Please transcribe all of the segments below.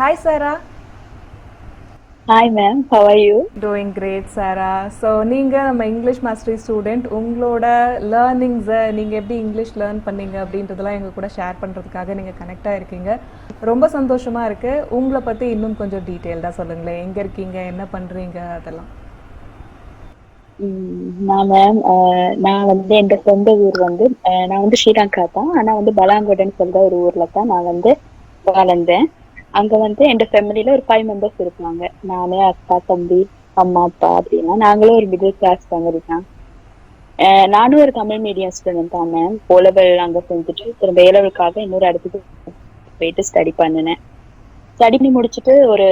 Hi, Sarah. Hi ma'am, how are you? Doing great, Sarah. So நீங்கள் நம்ம English mastery student, உங்களோட லேர்னிங்ஸை நீங்கள் எப்படி இங்கிலீஷ் லேர்ன் பண்ணீங்க அப்படின்றதெல்லாம் எங்கள் கூட ஷேர் பண்ணுறதுக்காக நீங்கள் கனெக்டாக இருக்கீங்க. ரொம்ப சந்தோஷமாக இருக்குது. உங்களை பற்றி இன்னும் கொஞ்சம் டீட்டெயில்டாக சொல்லுங்களேன். எங்கே இருக்கீங்க, என்ன பண்ணுறீங்க, அதெல்லாம். நான் வந்து என் சொந்த ஊர் வந்து நான் வந்து ஸ்ரீலங்கா தான். ஆனா வந்து பலாங்கொடைன்னு சொல்ற ஒரு ஊர்ல தான் நான் வந்து வளர்ந்தேன். அங்க வந்து என் ஃபேமிலில ஒரு 5 மெம்பர்ஸ் இருப்பாங்க. நானு, அக்கா, தம்பி, அம்மா, அப்பா அப்படின்னா நாங்களும் ஒரு மிடில் கிளாஸ் ஃபேமிலி தான். நானும் ஒரு தமிழ் மீடியம் ஸ்டூடெண்ட் தான் மேம். ஓலெவல் அங்க செஞ்சுட்டு திரும்ப ஏலவலுக்காக இன்னொரு இடத்துக்கு போயிட்டு ஸ்டடி பண்ணினேன். ஸ்டடி பண்ணி முடிச்சுட்டு ஒரு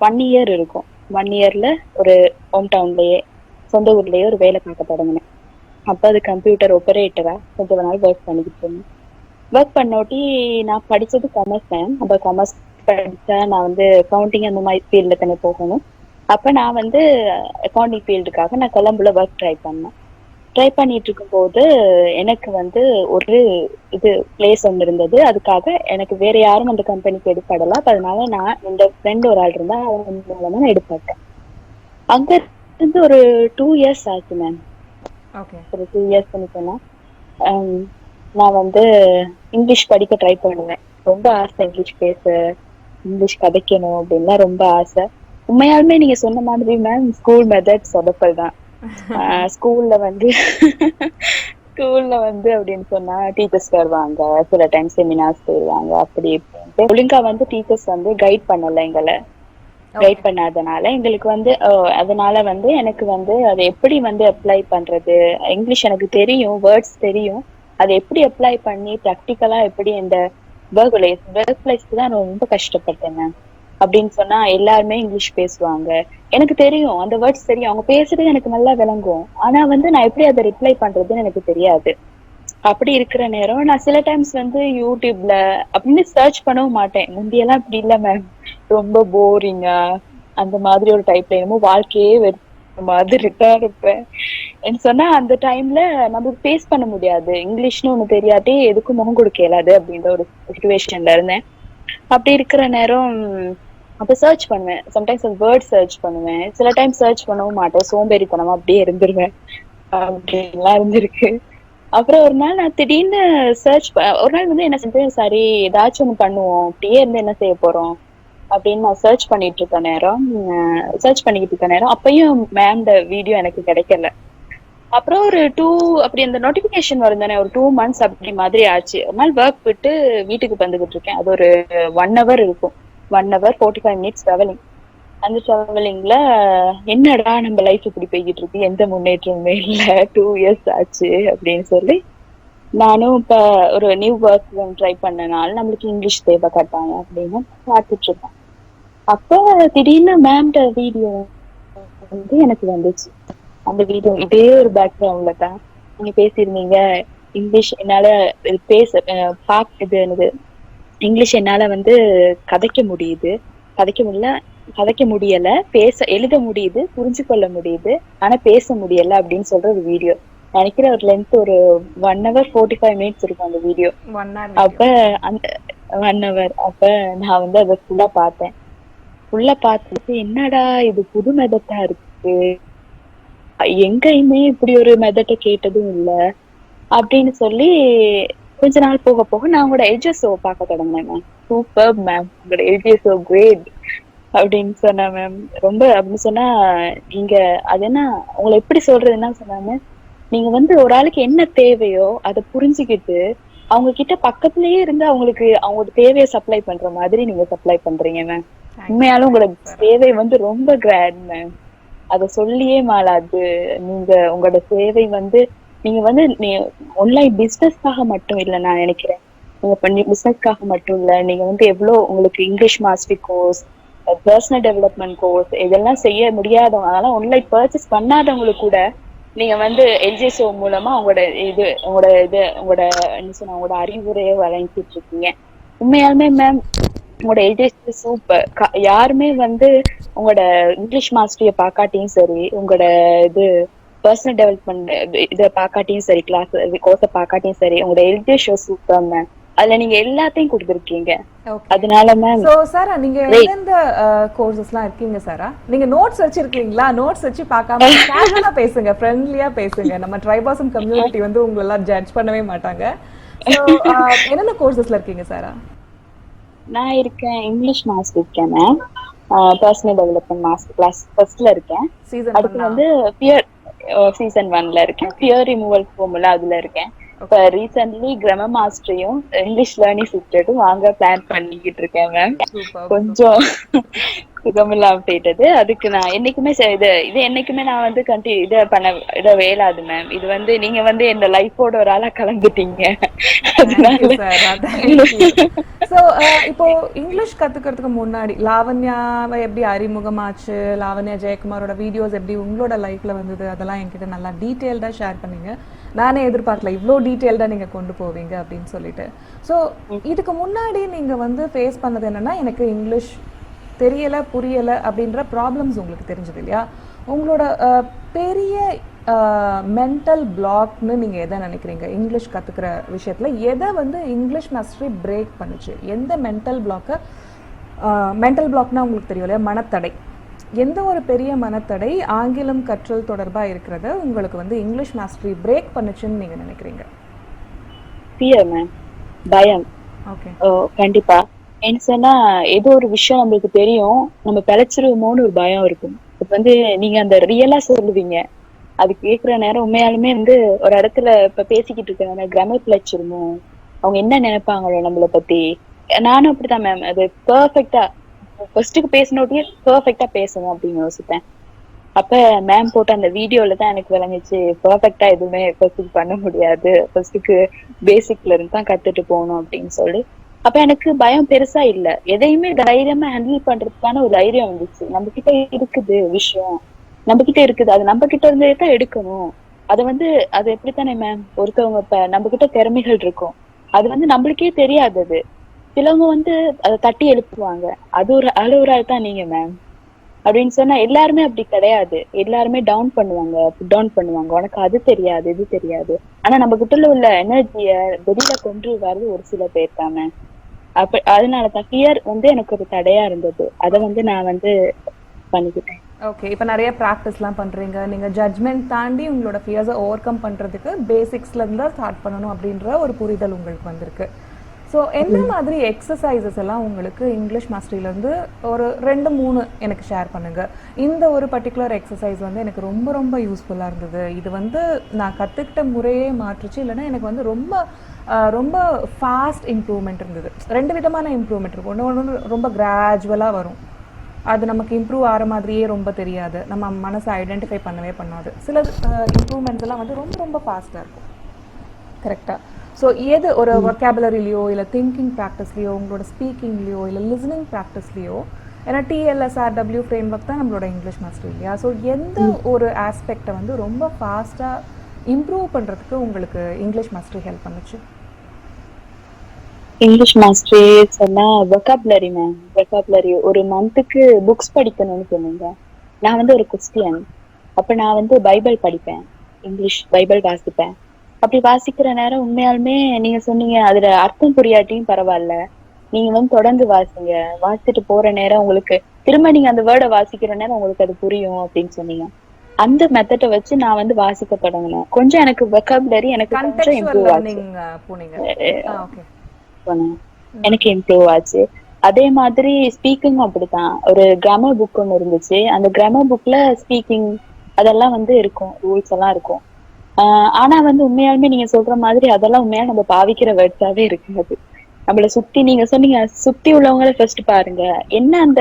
1 இயர் இருக்கும். 1 இயர்ல ஒரு ஹோம் டவுன்லயே சொந்த ஊர்லயே ஒரு வேலை பார்க்க தொடங்கினேன். அப்ப அது கம்ப்யூட்டர் ஆபரேட்டரா கொஞ்ச நாள் ஒர்க் பண்ணிக்கிட்டு இருந்தேன். ஒர்க் பண்ணோட்டி நான் படிச்சது காமர்ஸ் மேம். அப்ப காமர்ஸ் படிச்சா நான் வந்து அக்கௌண்டிங் அந்த மாதிரி ஃபீல்ட்ல தானே போகணும். அப்ப நான் வந்து அக்கௌண்டிங் ஃபீல்டுக்காக நான் கொலம்புல ஒர்க் ட்ரை பண்ணிட்டு இருக்கும் போது எனக்கு வந்து ஒரு பிளேஸ் ஒன்று இருந்தது. அதுக்காக எனக்கு வேற யாரும் அந்த கம்பெனிக்கு எடுப்படல. அதனால நான் இந்த ஃப்ரெண்ட் ஒரு ஆள் இருந்தா அவங்க மூலமா நான் எடுப்பட்டேன். அங்க இருந்து ஒரு 2 இயர்ஸ் ஆச்சு மேம். ஓகே. ஒரு 2 இயர்ஸ் சொன்னா நான் வந்து இங்கிலீஷ் படிக்க ட்ரை பண்ணுவேன். ரொம்ப ஆசை இங்கிலீஷ் பேச, இங்கிலீஷ் கதைக்கணும் அப்படின்லாம் ரொம்ப ஆசை. உண்மையாலுமே நீங்க சொன்ன மாதிரி மேம் ஸ்கூல் மெத்தட் சொதப்பல் தான். ஸ்கூல்ல வந்து ஸ்கூல்ல வந்து அப்படின்னு சொன்னா டீச்சர்ஸ் வருவாங்க, சில டைம் செமினார்ஸ் போயிருவாங்க. அப்படி இப்படின்ட்டு ஒழுங்கா வந்து டீச்சர்ஸ் வந்து கைட் பண்ணல எங்களை. கைட் பண்ணாதனால எங்களுக்கு வந்து அதனால வந்து எனக்கு வந்து அதை எப்படி வந்து அப்ளை பண்றது, இங்கிலீஷ் எனக்கு தெரியும், வேர்ட்ஸ் தெரியும், அதை எப்படி அப்ளை பண்ணி ப்ராக்டிக்கலா எப்படி இந்த ஒர்க் பிளேஸ்க்கு தான் நான் ரொம்ப கஷ்டப்பட்டேன் மேம். அப்படின்னு சொன்னா எல்லாருமே இங்கிலீஷ் பேசுவாங்க, எனக்கு தெரியும், அந்த வேர்ட்ஸ் தெரியும், அவங்க பேசுறது எனக்கு நல்லா விளங்கும். ஆனா வந்து நான் எப்படி அதை ரிப்ளை பண்றதுன்னு எனக்கு தெரியாது. அப்படி இருக்கிற நேரம் நான் சில டைம்ஸ் வந்து யூடியூப்ல அப்படின்னு சர்ச் பண்ணவும் மாட்டேன். முந்தியெல்லாம் இப்படி இல்ல மேம். ரொம்ப போரிங்கா அந்த மாதிரி ஒரு டைப்ல என்னமோ வாழ்க்கையே வெறுத்த மாதிரி தான் இருப்பேன். சொன்னா அந்த டைம்ல நம்மளுக்கு ஃபேஸ் பண்ண முடியாது, இங்கிலீஷ்னு ஒண்ணு தெரியாதே, எதுக்கும் முகம் கொடுக்க இயலாது அப்படின்ற ஒரு சிச்சுவேஷன்ல இருந்தேன். அப்படி இருக்கிற நேரம் அப்ப சர்ச் பண்ணுவேன். சம்டைம்ஸ் வேர்ட் சர்ச் பண்ணுவேன், சில டைம் சர்ச் பண்ணவும் மாட்டேன், சோம்பேறித்தனமா அப்படியே இருந்துருவேன். அப்படின்லாம் இருந்திருக்கு. அப்புறம் ஒரு நாள் நான் திடீர்னு ஒரு நாள் வந்து என்ன செஞ்சேன், சரி ஏதாச்சும் ஒண்ணு பண்ணுவோம், அப்படியே இருந்து என்ன செய்ய போறோம் அப்படின்னு நான் சர்ச் பண்ணிக்கிட்டு இருக்க நேரம் அப்பயும் மேம் வீடியோ எனக்கு கிடைக்கல. அப்புறம் ஒரு அப்படி அந்த நோட்டிபிகேஷன் வரும் தானே, ஒரு 2 months அப்படி மாதிரி ஆச்சு. ஒரு நாள் ஒர்க் விட்டு வீட்டுக்கு வந்துகிட்டு இருக்கேன். அது ஒரு 1 hour இருக்கும். 1 hour 45 minutes டிராவலிங். அந்த டிராவலிங்ல என்னடா நம்ம லைஃப் இப்படி போய்கிட்டு இருக்கு, எந்த முன்னேற்றமுமே இல்ல, 2 years ஆச்சு அப்படின்னு சொல்லி நானும் இப்ப ஒரு நியூ ஒர்க் ட்ரை பண்ணனால நம்மளுக்கு இங்கிலீஷ் தேவை கட்டாயம் அப்படின்னு பார்த்துட்டு இருக்கேன். அப்ப திடீர்னு மேம்ட வீடியோ வந்து எனக்கு வந்துச்சு. அந்த வீடியோ இதே ஒரு பேக்ரவுண்ட்ல தான் நீங்க பேசியிருந்தீங்க. இங்கிலீஷ் என்னால இது என்னது, இங்கிலீஷ் என்னால வந்து கதைக்க முடியுது, கதைக்க முடியல, எழுத முடியுது, புரிஞ்சு கொள்ள முடியுது, ஆனா பேச முடியல அப்படின்னு சொல்ற ஒரு வீடியோ. நினைக்கிற ஒரு லென்த் ஒரு 1 hour 45 minutes இருக்கும் அந்த வீடியோ. அப்ப அந்த 1 hour அப்ப நான் வந்து அதை ஃபுல்லா பார்த்துட்டு என்னடா இது புது மெதட்டா இருக்கு, எங்கேயுமே இப்படி ஒரு மெதட்டை கேட்டதும் இல்ல அப்படின்னு சொல்லி கொஞ்ச நாள் போக போக நான் உங்களோட எல்ஜிஎஸ் ஷோ பார்க்க தொடங்கினேன் மேம். சூப்பர் மேம், உங்களோட எல்ஜிஎஸ் ஷோ கிரேட் அப்படின்னு சொன்னா மேம். ரொம்ப அப்படின்னு சொன்னா நீங்க அது என்ன உங்களை எப்படி சொல்றதுன்னா சொன்னாங்க, நீங்க வந்து ஒரு ஆளுக்கு என்ன தேவையோ அதை புரிஞ்சுக்கிட்டு அவங்க கிட்ட பக்கத்திலேயே இருந்து அவங்களுக்கு அவங்களோட தேவையை சப்ளை பண்ற மாதிரி நீங்க சப்ளை பண்றீங்க மேம். உண்மையாலும் உங்களோட சேவை வந்து ரொம்ப கிராண்ட் மேம். அத சொல்லியே மாளாது. நீங்க உங்களோட சேவை வந்து நீங்க வந்து ஆன்லைன் பிசினஸ்க்காக மட்டும் இல்ல நான் நினைக்கிறேன். நீங்க பண்ணி பிசினஸ்க்காக மட்டும் இல்ல, நீங்க வந்து எவ்வளவு உங்களுக்கு English mastery course, personal development course இதெல்லாம் செய்ய முடியாதவங்க, அதெல்லாம் ஆன்லைன் பர்ச்சேஸ் பண்ணாதவங்களுக்கு கூட நீங்க வந்து எல்ஜிஎஸ்ஓ மூலமா உங்களோட அறிவுரையை வழங்கிட்டு இருக்கீங்க. உண்மையாலுமே மேம் உங்களோட எல்ஜிஎஸ் சூப்பர். யாருமே வந்து உங்களோட இங்கிலீஷ் மாஸ்டரிய பாக்காட்டியும் சரி, உங்களோட பர்சனல் டெவலப்மெண்ட் இதை பாக்காட்டியும் சரி, கிளாஸ் கோர்ஸை பாக்காட்டியும் சரி, உங்களோட எல்ஜிஎஸ் ஷோ சூப்பர் மேம். அதுல நீங்க எல்லாத்தையும் கொடுத்துருக்கீங்க. ஓகே. அதனால மேம் சோ சாரா, நீங்க எந்தெந்த கோர்சஸ்லாம் இருக்கீங்க சாரா? நீங்க நோட்ஸ் வச்சிருக்கீங்களா? நோட்ஸ் வச்சு பார்க்காம கேஷுவலா பேசுங்க, ஃப்ரெண்ட்லியா பேசுங்க. நம்ம ட்ரைபாசம் கம்யூனிட்டி வந்து உங்களை எல்லாம் ஜட்ஜ் பண்ணவே மாட்டாங்க. சோ என்னென்ன கோர்சஸ்ல இருக்கீங்க சாரா? நான் இருக்கேன், இங்கிலீஷ் மாஸ்டர் இருக்கேன் ma'am. Personal development master class ஃபர்ஸ்ட்ல இருக்கேன். சீசன் அடுத்து வந்து பியர் சீசன் 1ல இருக்கேன். பியர் ரிமூவல் ஃபார்முலா அதுல இருக்கேன். இப்ப ரீசென்ட்லி கிராமர் மாஸ்டரையும் இங்கிலீஷ் லேர்னிங் சிஸ்டரும் வாங்க பிளான் பண்ணிக்கிட்டு இருக்கேன் மேம். கொஞ்சம் சுகமில்லாம போயிட்டது. அதுக்கு நான் என்னைக்குமே இது என்னைக்குமே நான் வந்து இதை வேலாது மேம். இது வந்து நீங்க வந்து இந்த லைஃபோட ஒரு ஆளா கலந்துட்டீங்க. சோ இப்போ இங்கிலீஷ் கத்துக்கிறதுக்கு முன்னாடி லாவண்யாவை எப்படி அறிமுகமாச்சு, லாவண்யா ஜெயக்குமாரோட வீடியோஸ் எப்படி உங்களோட லைஃப்ல வந்தது, அதெல்லாம் என்கிட்ட நல்லா டீட்டெயில்டா ஷேர் பண்ணீங்க. நானே எதிர்பார்க்கல இவ்வளோ டீட்டெயில்டா நீங்க கொண்டு போவீங்க அப்படின்னு சொல்லிட்டு. ஸோ இதுக்கு முன்னாடி நீங்க வந்து ஃபேஸ் பண்ணது என்னன்னா, எனக்கு இங்கிலீஷ் தெரியல புரியல அப்படின்ற ப்ராப்ளம்ஸ் உங்களுக்கு தெரிஞ்சது இல்லையா? உங்களோட பெரிய மென்டல் பிளாக்னு நீங்க எதை நினைக்கிறீங்க இங்கிலீஷ் கத்துக்கிற விஷயத்துல? எதை வந்து இங்கிலீஷ் மாஸ்டரி பிரேக் பண்ணுச்சு? எந்த மென்டல் பிளாக்னா உங்களுக்கு தெரியும் இல்லையா, மனத்தடை. எந்த ஒரு பெரிய மனத்தடை ஆங்கிலம் கற்றல் தொடர்பா இருக்கிறத உங்களுக்கு வந்து இங்கிலீஷ் மாஸ்டரி பிரேக் பண்ணுச்சுன்னு நீங்க நினைக்கிறீங்க? ஃபியர் மேம், பயம். ஓகே. கண்டிப்பா. என்ன சொன்னா, ஏதோ ஒரு விஷயம் நம்மளுக்கு தெரியும், நம்ம பிழைச்சிருவோமோன்னு ஒரு பயம் இருக்கும். இப்ப வந்து நீங்க அந்த ரியலா சொல்லுவீங்க, அது கேக்குற நேரம் உண்மையாலுமே வந்து ஒரு இடத்துல இப்ப பேசிக்கிட்டு இருக்காங்க, கிராமர் பிழைச்சிருமோ, அவங்க என்ன நினைப்பாங்களோ நம்மளை பத்தி. நானும் அப்படித்தான் மேம். அது பெர்ஃபெக்டா ஃபர்ஸ்ட்டுக்கு பேசினோட்டே பெர்ஃபெக்டா பேசணும் அப்படின்னு யோசிப்பேன். அப்ப மேம் போட்ட அந்த வீடியோல தான் எனக்கு விளங்குச்சு, பெர்ஃபெக்டா எதுவுமே ஃபர்ஸ்ட்டுக்கு பண்ண முடியாது, ஃபர்ஸ்ட்டுக்கு பேசிக்ல இருந்து தான் கத்துட்டு போகணும் அப்படின்னு சொல்லி. அப்ப எனக்கு பயம் பெருசா இல்ல, எதையுமே தைரியமா ஹேண்டில் பண்றதுக்கான ஒரு தைரியம் வந்துச்சு. நம்ம கிட்ட இருக்குது விஷயம், நம்ம கிட்ட இருக்குது, அது நம்ம கிட்ட இருந்தே தான் எடுக்கணும். அது வந்து அது எப்படித்தானே மேம், ஒருத்தவங்க இப்ப நம்ம கிட்ட திறமைகள் இருக்கும், அது வந்து நம்மளுக்கே தெரியாது. அது சிலவங்க வந்து அதை தட்டி எழுப்புவாங்க, அது ஒரு அளவுரால் தான் நீங்க மேம் அப்படின்னு சொன்னா. எல்லாருமே அப்படி கிடையாது, எல்லாருமே டவுன் பண்ணுவாங்க, உனக்கு அது தெரியாது இது தெரியாது. ஆனா நம்ம கிட்ட உள்ள எனர்ஜிய வெளியில கொண்டு வர்றது ஒரு சில பேர் தான் மேம். அதனாலதான் ஃபியர் வந்து எனக்கு ஒரு தடையா இருந்தது, அதை வந்து நான் வந்து பண்ணிக்கிட்டேன். ஓகே. இப்போ நிறைய ப்ராக்டிஸ்லாம் பண்றீங்க, நீங்க ஜட்ஜ்மெண்ட் தாண்டி உங்களோட ஃபியர்ஸை ஓவர் கம் பண்றதுக்கு பேசிக்ஸ்ல இருந்தா ஸ்டார்ட் பண்ணணும் அப்படின்ற ஒரு புரிதல் உங்களுக்கு வந்திருக்கு. ஸோ எந்த மாதிரி எக்ஸசைசஸ் எல்லாம் உங்களுக்கு இங்கிலீஷ் மாஸ்டரியிலேருந்து ஒரு 2-3 எனக்கு ஷேர் பண்ணுங்க. இந்த ஒரு பர்டிகுலர் எக்ஸசைஸ் வந்து எனக்கு ரொம்ப ரொம்ப யூஸ்ஃபுல்லாக இருந்தது, இது வந்து நான் கற்றுக்கிட்ட முறையே மாற்றுச்சு, இல்லைன்னா எனக்கு வந்து ரொம்ப ரொம்ப ஃபாஸ்ட் இம்ப்ரூவ்மெண்ட் இருந்தது. 2 விதமான இம்ப்ரூவ்மெண்ட் இருக்கும். ஒன்று ரொம்ப கிராஜுவலாக வரும், அது நமக்கு இம்ப்ரூவ் ஆகிற மாதிரியே ரொம்ப தெரியாது, நம்ம மனசை ஐடென்டிஃபை பண்ணவே பண்ணாது. சில இம்ப்ரூவ்மெண்ட்ஸ் எல்லாம் வந்து ரொம்ப ரொம்ப ஃபாஸ்ட்டாக இருக்கும். கரெக்டாக. ஸோ எது ஒரு ஒர்க்காபுலரிலையோ இல்லை திங்கிங் ப்ராக்டிஸ்லையோ உங்களோட ஸ்பீக்கிங்லையோ இல்லை லிசனிங் ப்ராக்டிஸ்லையோ, ஏன்னா TLSRW ஃப்ரேம்ஒர்க் தான் நம்மளோட இங்கிலீஷ் மாஸ்டர் இல்லையா? ஸோ எந்த ஒரு ஆஸ்பெக்டை வந்து ரொம்ப ஃபாஸ்ட்டாக இம்ப்ரூவ் பண்ணுறதுக்கு உங்களுக்கு இங்கிலீஷ் மாஸ்டரி ஹெல்ப் பண்ணுச்சு? இங்கிலீஷ் மாஸ்டரி சொன்னா vocabulary மேம். vocabulary ஒரு மந்த்துக்கு புக்ஸ் படிக்கணும்னு சொன்னீங்க. நான் வந்து ஒரு கிறிஸ்டியன், அப்ப நான் வந்து பைபிள் படிப்பேன், இங்கிலீஷ் பைபிள் வாசிப்பேன். அப்படி வாசிக்கிற நேரம் உண்மையாலுமே நீங்க சொன்னீங்க, அதுல அர்த்தம் புரியாட்டியும் பரவாயில்ல, நீங்க வந்து தொடர்ந்து வாசிங்க, வாசிச்சுட்டு போற நேரம் உங்களுக்கு திரும்ப நீங்க அந்த வேர்டை வாசிக்கிற நேரம் உங்களுக்கு அது புரியும் அப்படின்னு சொன்னீங்க. அந்த மெத்தடை வச்சு நான் வந்து வாசிக்க தொடங்கினேன். கொஞ்சம் எனக்கு vocabulary எனக்கு கொஞ்சம் இம்ப்ரூவ் ஆச்சு, எனக்கு இம்ப்ரூவ் ஆச்சு. அதே மாதிரி ஸ்பீக்கிங் அப்படித்தான். ஒரு கிராமர் புக் ஒன்று இருந்துச்சு, அந்த கிராமர் புக்ல ஸ்பீக்கிங் அதெல்லாம் வந்து இருக்கும், ரூல்ஸ் எல்லாம் இருக்கும். ஆனா வந்து உண்மையாலுமே நீங்க சொல்ற மாதிரி அதெல்லாம் உண்மையா நம்ம பாவிக்கிற வேர்ட்ஸாவே இருக்காது. நம்மள சுத்தி நீங்க சொன்னீங்க, சுத்தி உள்ளவங்களை ஃபர்ஸ்ட் பாருங்க, என்ன அந்த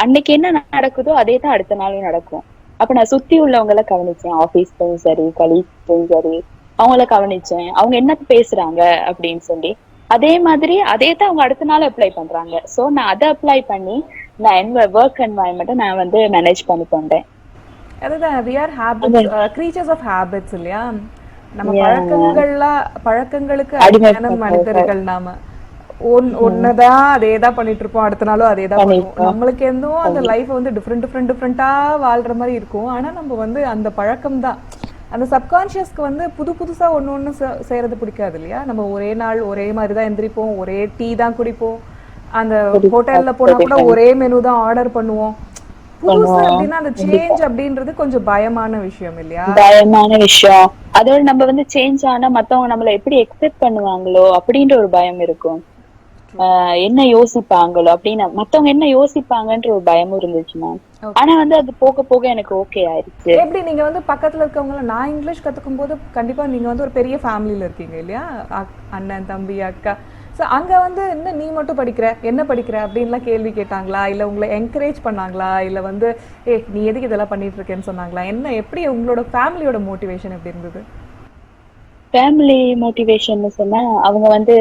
அன்னைக்கு என்ன நடக்குதோ அதே தான் அடுத்த நாளும் நடக்கும். அப்ப நான் சுத்தி உள்ளவங்களை கவனிச்சேன், ஆபீஸ்லயும் சரி கலீக்ஸ்லயும் சரி, அவங்கள கவனிச்சேன், அவங்க என்ன பேசுறாங்க அப்படின்னு சொல்லி. அதே மாதிரி அதே தான் அவங்க அடுத்த நாள் அப்ளை பண்றாங்க. சோ நான் அதை அப்ளை பண்ணி நான் என் ஒர்க் என்வாயன்மெண்ட்டை நான் வந்து மேனேஜ் பண்ணி கொண்டேன். அதுதான், we are habits, creatures of habits இல்லையா? நம்ம பழக்கங்களுக்கு அடிமையான மனிதர்கள். நாம ஒன்னதான் அதேதான் பண்ணிட்டு இருப்போம், அடுத்த நாளும் அதேதான் பண்ணுவோம். நம்மளுக்கு எதுவும் அந்த லைஃப் வந்து டிஃப்ரெண்டா வாழ்ற மாதிரி இருக்கும். ஆனா நம்ம வந்து அந்த பழக்கம் தான், அந்த சப்கான்ஷியஸ்க்கு வந்து புதுசா ஒண்ணு செய்யறது பிடிக்காது இல்லையா? நம்ம ஒரே நாள் ஒரே மாதிரி தான் எந்திரிப்போம், ஒரே டீ தான் குடிப்போம், அந்த ஹோட்டல்ல போனா கூட ஒரே மெனு தான் ஆர்டர் பண்ணுவோம். புதுசு அப்படின்னா அந்த சேஞ்ச் அப்படின்றது கொஞ்சம் பயமான விஷயம் இல்லையா? பயமான விஷயம். அதோட நம்ம வந்து சேஞ்ச் ஆனா மத்தவங்க நம்மள எப்படி எக்ஸ்பெக்ட் பண்ணுவாங்களோ அப்படின்ற ஒரு பயம் இருக்கும். என்ன யோசிப்பாங்களோ அப்படின்னு மத்தவங்க என்ன யோசிப்பாங்கன்ற ஒரு பயமும் இருந்துச்சு மேம். ஆனா வந்து அது போக போக எனக்கு ஓகே ஆயிடுச்சு. எப்படி நீங்க வந்து பக்கத்துல இருக்கவங்கள, நான் இங்கிலீஷ் கத்துக்கும் போது கண்டிப்பா நீங்க வந்து ஒரு பெரிய ஃபேமிலில இருக்கீங்க இல்லையா? அண்ணன், தம்பி, அக்கா. ஸோ அங்க வந்து என்ன நீ மட்டும் படிக்கிற, என்ன படிக்கிற அப்படின்லாம் கேள்வி கேட்டாங்களா? இல்ல உங்களை என்கரேஜ் பண்ணாங்களா? இல்ல வந்து நீ எதுக்கு இதெல்லாம் பண்ணிட்டு இருக்கேன்னு சொன்னாங்களா? என்ன எப்படி உங்களோட ஃபேமிலியோட மோட்டிவேஷன் எப்படி இருந்தது? ஃபேமிலி மோட்டிவேஷன் சொன்னா அவங்க வந்து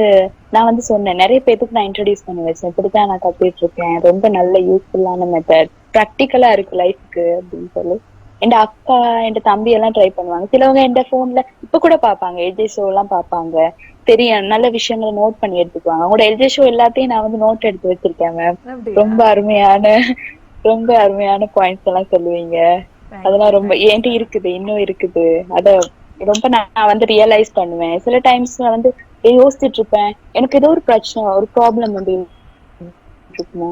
நான் வந்து சொன்னேன், நிறைய பேருக்கு நான் இன்ட்ரோடியூஸ் பண்ணி வச்சேன், இப்படித்தான் நான் கத்துட்டு இருக்கேன், ரொம்ப நல்ல யூஸ்ஃபுல்லான மெத்தட், ப்ராக்டிக்கலா இருக்கு லைஃப்க்கு அப்படின்னு சொல்லி. என் அக்கா என் தம்பி எல்லாம் ட்ரை பண்ணுவாங்க. சிலவங்க என் போன்ல இப்ப கூட பாப்பாங்க, எல்ஜே ஷோ எல்லாம் பாப்பாங்க, தெரியும் நல்ல விஷயங்களை நோட் பண்ணி எடுத்துக்குவாங்க. அவங்களோட எல்ஜே ஷோ எல்லாத்தையும் நான் வந்து நோட் எடுத்து வச்சிருக்கேன் மேம். ரொம்ப அருமையான பாயிண்ட்ஸ் எல்லாம் சொல்லுவீங்க. அதெல்லாம் ரொம்ப ஏன்ட்டு இருக்குது, இன்னும் இருக்குது. அத ரொம்ப நான் வந்து ரியலைஸ் பண்ணுவேன். சில டைம்ஸ் வந்து யோசிச்சுட்டு இருப்பேன், எனக்கு ஏதோ ஒரு பிரச்சனை, ஒரு ப்ராப்ளம் வந்து இருக்குமா,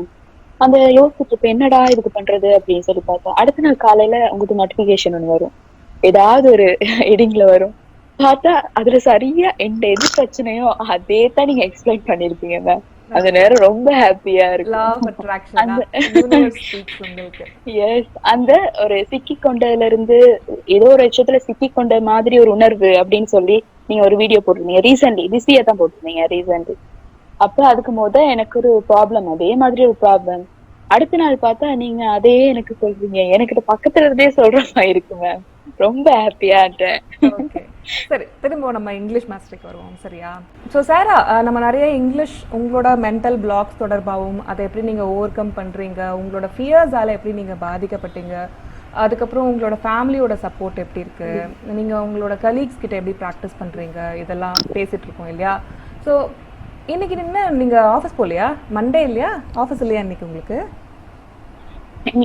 அந்த யோசிச்சுட்டு இருப்பேன் என்னடா இதுக்கு பண்றது அப்படின்னு சொல்லி பார்த்தா அடுத்த நாள் காலையில உங்களுக்கு நோட்டிபிகேஷன் ஒண்ணு வரும், ஏதாவது ஒரு ஹெடிங்ல வரும். பார்த்தா அதுல சரியா எந்த எது பிரச்சனையோ அதே தான் நீங்க எக்ஸ்பிளைன் பண்ணிருப்பீங்க. அந்த நேரம் ரொம்ப ஹாப்பியா இருக்கும். அந்த ஒரு சிக்கி கொண்டதுல இருந்து ஏதோ ஒரு விஷயத்துல சிக்கி கொண்ட மாதிரி ஒரு உணர்வு அப்படின்னு சொல்லி நீங்க ஒரு வீடியோ போட்டிருந்தீங்க ரீசென்ட்லி, திஸ் தான் போட்டிருந்தீங்க ரீசென்ட்லி. அப்ப அதுக்கு எனக்கு ஒரு ப்ராப்ளம், அதே மாதிரி ஒரு ப்ராப்ளம். அடுத்த நாள் பார்த்தா நீங்க அதே எனக்கு சொல்றீங்க, எனக்கு பக்கத்துல இருந்தே சொல்ற மாதிரி இருக்கு மேம். ரொம்ப ஹாப்பியா இருந்தேன். சரி, திரும்ப நம்ம இங்கிலீஷ் மாஸ்டருக்கு வருவோம் சரியா? ஸோ சாரா, நம்ம நிறைய இங்கிலீஷ் உங்களோட மென்டல் பிளாக்ஸ் தொடர்பாகவும் அதை எப்படி நீங்க ஓவர் கம் பண்றீங்க, உங்களோட ஃபியர்ஸால எப்படி நீங்க பாதிக்கப்பட்டீங்க, அதுக்கப்புறம் உங்களோட ஃபேமிலியோட சப்போர்ட் எப்படி இருக்கு, நீங்க உங்களோட கலீக்ஸ் கிட்ட எப்படி ப்ராக்டிஸ் பண்றீங்க, இதெல்லாம் பேசிட்டு இருக்கோம் இல்லையா? ஸோ இன்னைக்கு என்ன நீங்க ஆஃபீஸ் போகலையா? மண்டே இல்லையா? ஆஃபீஸ் இல்லையா இன்னைக்கு உங்களுக்கு?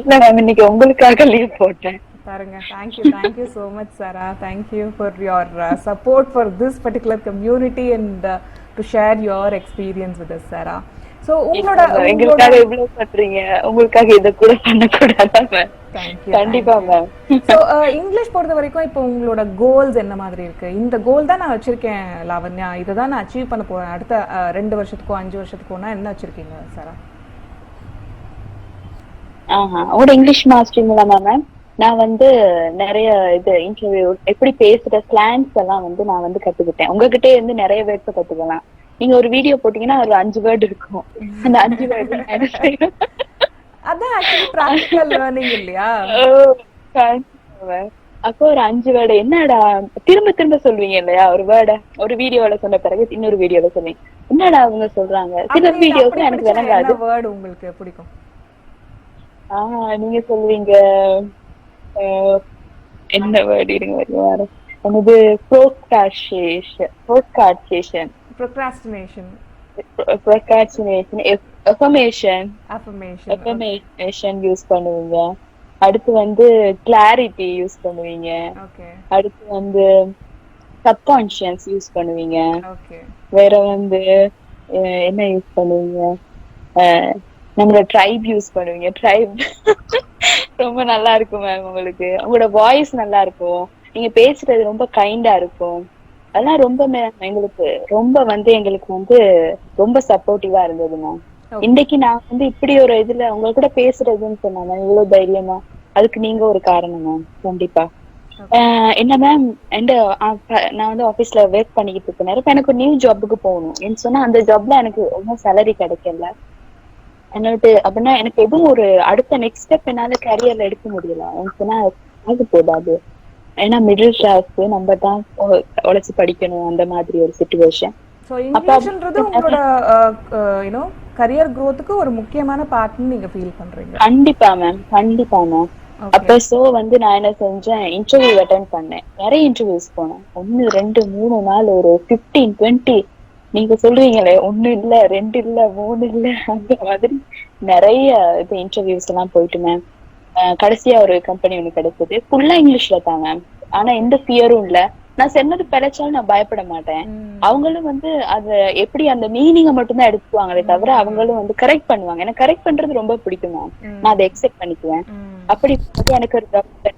இல்ல மேம், இன்னைக்கு உங்களுக்காக லீவ் போட்டேன் பாருங்க. Thank you so much Sara. Thank you for your support for this particular community and to share your experience with us Sara. So எங்களுக்காக எவ்வளவு பண்றீங்க, உங்களுக்காக இதை கூட பண்ணக்கூடாதா? கண்டிப்பா மேம். ஸோ இங்கிலீஷ் பொறுத்த வரைக்கும் இப்போ உங்களோட கோல்ஸ் என்ன மாதிரி இருக்கு? இந்த கோல் தான் நான் வச்சிருக்கேன் லாவண்யா, இதை தான் நான் அச்சீவ் பண்ண போறேன் அடுத்த 2 வருஷத்துக்கோ 5 வருஷத்துக்கோனா என்ன வச்சிருக்கீங்க சாரா? உங்களோட இங்கிலீஷ் மாஸ்டர் மூலமா மேம் நான் வந்து நிறைய இது இன்டர்வியூ எப்படி பேசுற ஸ்லாங்ஸ் எல்லாம் வந்து நான் வந்து கத்துக்கிட்டேன். உங்ககிட்டே இருந்து நிறைய வேர்ட்ஸ் கத்துக்கலாம். நீங்க ஒரு வீடியோ போட்டீங்கன்னா ஒரு 5 வேர்டு இருக்கும், அந்த 5 வேர்டு அதான் ஆக்சுவலி பிராக்டிகல் லேர்னிங் இல்லையா? அப்போ ஒரு 5 வேர்டு என்னடா திரும்ப திரும்ப சொல்வீங்க இல்லையா, ஒரு வேர்டை ஒரு வீடியோல சொன்ன பிறகு இன்னொரு வீடியோல சொல்லுவீங்க, என்னடா அவங்க சொல்றாங்க. சில வீடியோக்கு எனக்கு விளங்காது. வேர்டு உங்களுக்கு பிடிக்கும்? நீங்க சொல்லுவீங்க என்ன வேர்டு இருங்க வேற என்னது, affirmation யூஸ் பண்ணுவீங்க. அடுத்து வந்து கிளாரிட்டி யூஸ் பண்ணுவீங்க. அடுத்து வந்து சப்கான்ஷியஸ் யூஸ் பண்ணுவீங்க. வேற வந்து என்ன யூஸ் பண்ணுவீங்க, நம்மளோட ட்ரைப் யூஸ் பண்ணுவீங்க. ட்ரைப் ரொம்ப நல்லா இருக்கும் மேம். உங்களுக்கு உங்களோட வாய்ஸ் நல்லா இருக்கும், நீங்க பேசுறது ரொம்ப கைண்டா இருக்கும். அதெல்லாம் ரொம்ப எங்களுக்கு வந்து ரொம்ப சப்போர்ட்டிவா இருந்தது மேம். இன்னைக்கு நான் வந்து இப்படி ஒரு இதுல உங்க கூட பேசுறதுன்னு சொன்னாங்க இவ்வளவு தைரியமா, அதுக்கு நீங்க ஒரு காரணம் மேம். கண்டிப்பா. என்ன மேம், நான் வந்து ஆபீஸ்ல ஒர்க் பண்ணிக்கிட்டு இருக்கேன். இப்ப எனக்கு நியூ ஜாபுக்கு போகணும் சொன்னா அந்த ஜாப்ல எனக்கு ஒன்னும் சேலரி கிடைக்கல. அப்படின்னா எனக்கு எதுவும் ஒரு அடுத்த நெக்ஸ்ட் ஸ்டெப் என்னால கரியர்ல எடுக்க முடியல. சொன்னா அது போதாது, ஏன்னா மிடில் கிளாஸ் நம்ம தான் உழைச்சு படிக்கணும், அந்த மாதிரி ஒரு சிச்சுவேஷன். சோ இங்கிலீஷ்ன்றது உங்களோட கரியர் growthக்கு ஒரு முக்கியமான பார்ட்னு நீங்க ஃபீல் பண்றீங்க? கண்டிப்பா மேம், கண்டிப்பா மேம். அப்ப சோ வந்து நான் என்ன செஞ்சேன், இன்டர்வியூ அட்டெண்ட் பண்ணேன். நிறைய இன்டர்வியூஸ் போனேன், 1 2 3 4 ஒரு 15 20 நீங்க சொல்றீங்களே 1 இல்ல 2 இல்ல 3 இல்ல அந்த மாதிரி நிறைய இது இன்டர்வியூஸ் எல்லாம் போயிட்டு மேம் கடைசியா ஒரு கம்பெனி ஒண்ணு கிடைச்சது. ஃபுல்லா இங்கிலீஷ்ல தான் மேம். ஆனா எந்த ஃபியரும் இல்ல. நான் சொன்னது பிழைச்சாலும் நான் பயப்பட மாட்டேன். அவங்களும் வந்து அத எப்படி அந்த மீனிங்க மட்டும்தான் எடுத்துக்குவாங்களே தவிர அவங்களும் வந்து கரெக்ட் பண்ணுவாங்க. எனக்கு கரெக்ட் பண்றது ரொம்ப பிடிக்கும் மேம். நான் அதை எக்ஸெப்ட் பண்ணிக்குவேன். அப்படி எனக்கு ஒரு